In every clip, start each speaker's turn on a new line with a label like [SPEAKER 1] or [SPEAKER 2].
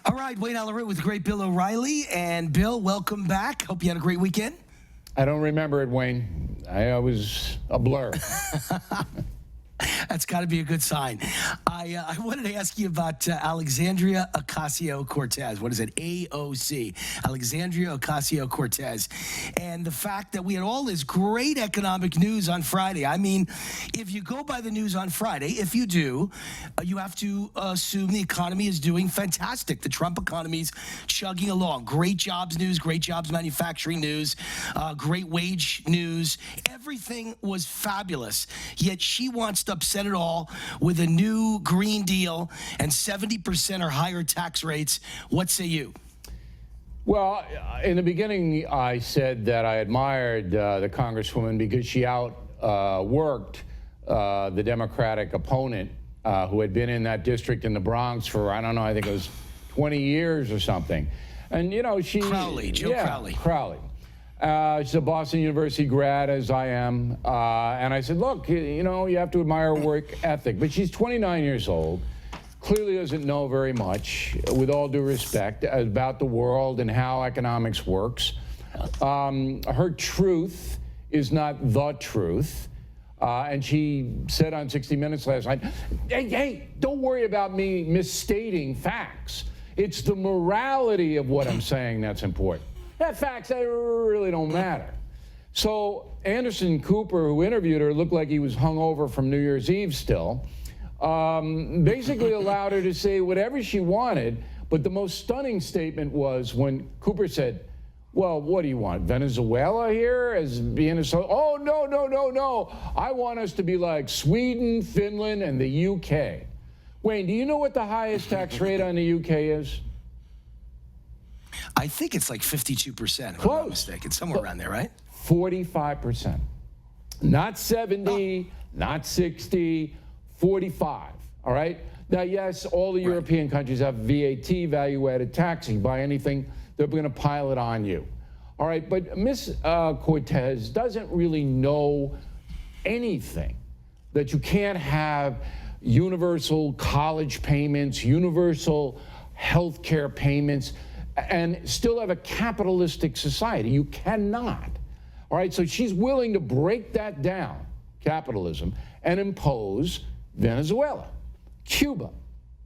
[SPEAKER 1] All right, Wayne Allyn Root with the great Bill O'Reilly. And Bill, welcome back. Hope you had a great weekend.
[SPEAKER 2] I don't remember it, Wayne. I was a blur.
[SPEAKER 1] That's got to be a good sign. I wanted to ask you about Alexandria Ocasio-Cortez. What is it? AOC. Alexandria Ocasio-Cortez. And the fact that we had all this great economic news on Friday. I mean, if you go by the news on Friday, if you do, you have to assume the economy is doing fantastic. The Trump economy is chugging along. Great jobs news, great jobs manufacturing news, great wage news. Everything was fabulous. Yet she wants to upset it all with a new Green Deal and 70% or higher tax rates. What say you?
[SPEAKER 2] Well, in the beginning, I said that I admired the Congresswoman because she outworked the Democratic opponent who had been in that district in the Bronx for, I don't know, I think it was 20 years or something. And, you know, she...
[SPEAKER 1] Crowley, Joe Crowley.
[SPEAKER 2] Crowley. She's a Boston University grad, as I am. And I said, look, you know, you have to admire her work ethic. But she's 29 years old, clearly doesn't know very much, with all due respect, about the world and how economics works. Her truth is not the truth. And she said on 60 Minutes last night, hey, don't worry about me misstating facts. It's the morality of what I'm saying that's important. That facts that really don't matter. So Anderson Cooper, who interviewed her, looked like he was hungover from New Year's Eve still, basically allowed her to say whatever she wanted. But the most stunning statement was when Cooper said, well, what do you want, Venezuela here as being a... Oh, no. I want us to be like Sweden, Finland, and the UK. Wayne, do you know what the highest tax rate on the UK is?
[SPEAKER 1] I think it's like 52%, if I'm not mistaken. Somewhere around there, right?
[SPEAKER 2] 45%. Not 70, not 60, 45, all right? Now, yes, all the European countries have VAT, value-added tax. You buy anything, they're going to pile it on you. All right, but Ms. Cortez doesn't really know anything that you can't have universal college payments, universal health care payments, and still have a capitalistic society. You cannot. All right, so she's willing to break that down, capitalism, and impose Venezuela, Cuba.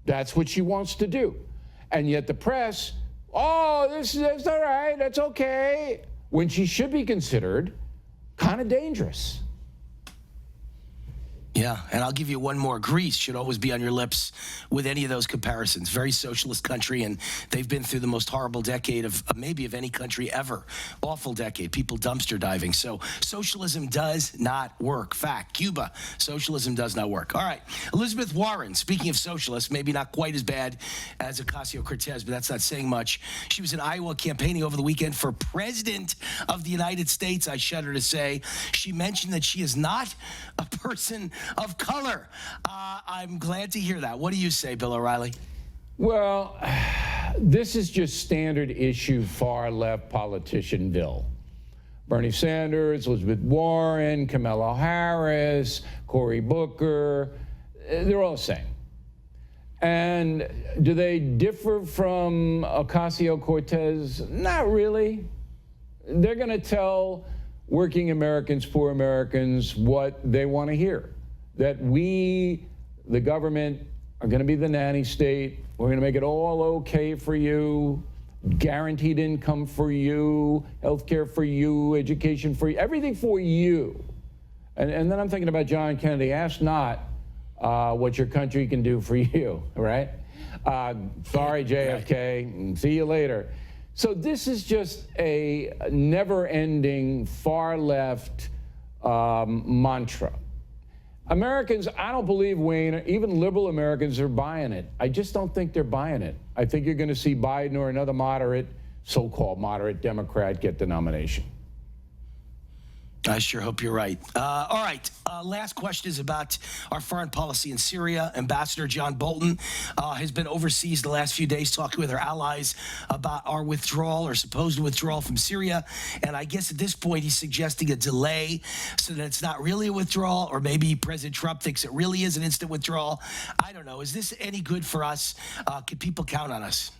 [SPEAKER 2] That's what she wants to do. And yet the press, oh, this is all right, that's okay, when she should be considered kind of dangerous.
[SPEAKER 1] Yeah, and I'll give you one more. Greece should always be on your lips with any of those comparisons. Very socialist country, and they've been through the most horrible decade of maybe of any country ever. Awful decade. People dumpster diving. So socialism does not work. Fact. Cuba, socialism does not work. All right. Elizabeth Warren, speaking of socialists, maybe not quite as bad as Ocasio-Cortez, but that's not saying much. She was in Iowa campaigning over the weekend for president of the United States, I shudder to say. She mentioned that she is not a person of color. I'm glad to hear that. What do you say, Bill O'Reilly?
[SPEAKER 2] Well, this is just standard issue far-left politician bill. Bernie Sanders, Elizabeth Warren, Kamala Harris, Cory Booker, they're all the same. And do they differ from Ocasio-Cortez? Not really. They're going to tell working Americans, poor Americans, what they want to hear. That we, the government, are going to be the nanny state. We're going to make it all okay for you, guaranteed income for you, health care for you, education for you, everything for you. And then I'm thinking about John Kennedy. Ask not what your country can do for you, right? Sorry, JFK, see you later. So this is just a never-ending, far-left mantra. Americans, I don't believe, Wayne, even liberal Americans are buying it. I just don't think they're buying it. I think you're going to see Biden or another moderate, so-called moderate Democrat get the nomination.
[SPEAKER 1] I sure hope you're right. All right. Last question is about our foreign policy in Syria. Ambassador John Bolton has been overseas the last few days talking with our allies about our withdrawal or supposed withdrawal from Syria. And I guess at this point he's suggesting a delay so that it's not really a withdrawal, or maybe President Trump thinks it really is an instant withdrawal. I don't know. Is this any good for us? Can people count on us?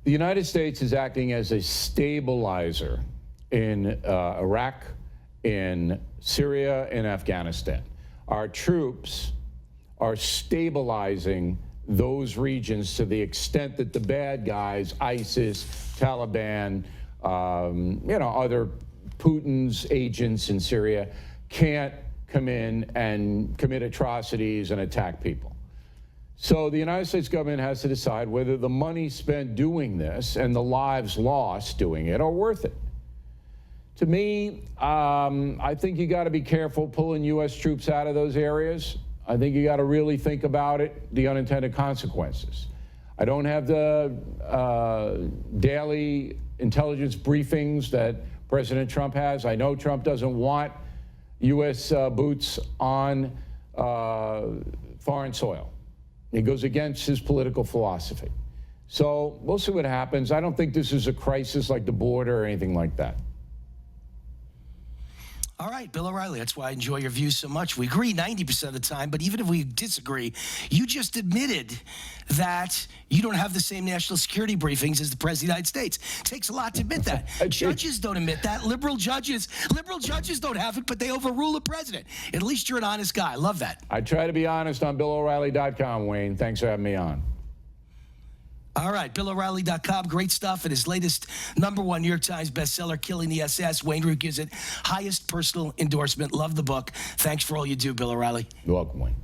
[SPEAKER 2] The United States is acting as a stabilizer in Iraq, in Syria, and Afghanistan. Our troops are stabilizing those regions to the extent that the bad guys, ISIS, Taliban, other Putin's agents in Syria, can't come in and commit atrocities and attack people. So the United States government has to decide whether the money spent doing this and the lives lost doing it are worth it. To me, I think you got to be careful pulling U.S. troops out of those areas. I think you got to really think about it, the unintended consequences. I don't have the daily intelligence briefings that President Trump has. I know Trump doesn't want U.S. boots on foreign soil. It goes against his political philosophy. So we'll see what happens. I don't think this is a crisis like the border or anything like that.
[SPEAKER 1] All right, Bill O'Reilly, that's why I enjoy your views so much. We agree 90% of the time, but even if we disagree, you just admitted that you don't have the same national security briefings as the President of the United States. It takes a lot to admit that. Judges don't admit that. Liberal judges don't have it, but they overrule the president. At least you're an honest guy. I love that.
[SPEAKER 2] I try to be honest on BillO'Reilly.com, Wayne. Thanks for having me on.
[SPEAKER 1] All right, BillO'Reilly.com, great stuff. And his latest #1 New York Times bestseller, Killing the SS. Wayne Root gives it highest personal endorsement. Love the book. Thanks for all you do, Bill O'Reilly.
[SPEAKER 2] You're welcome, Wayne.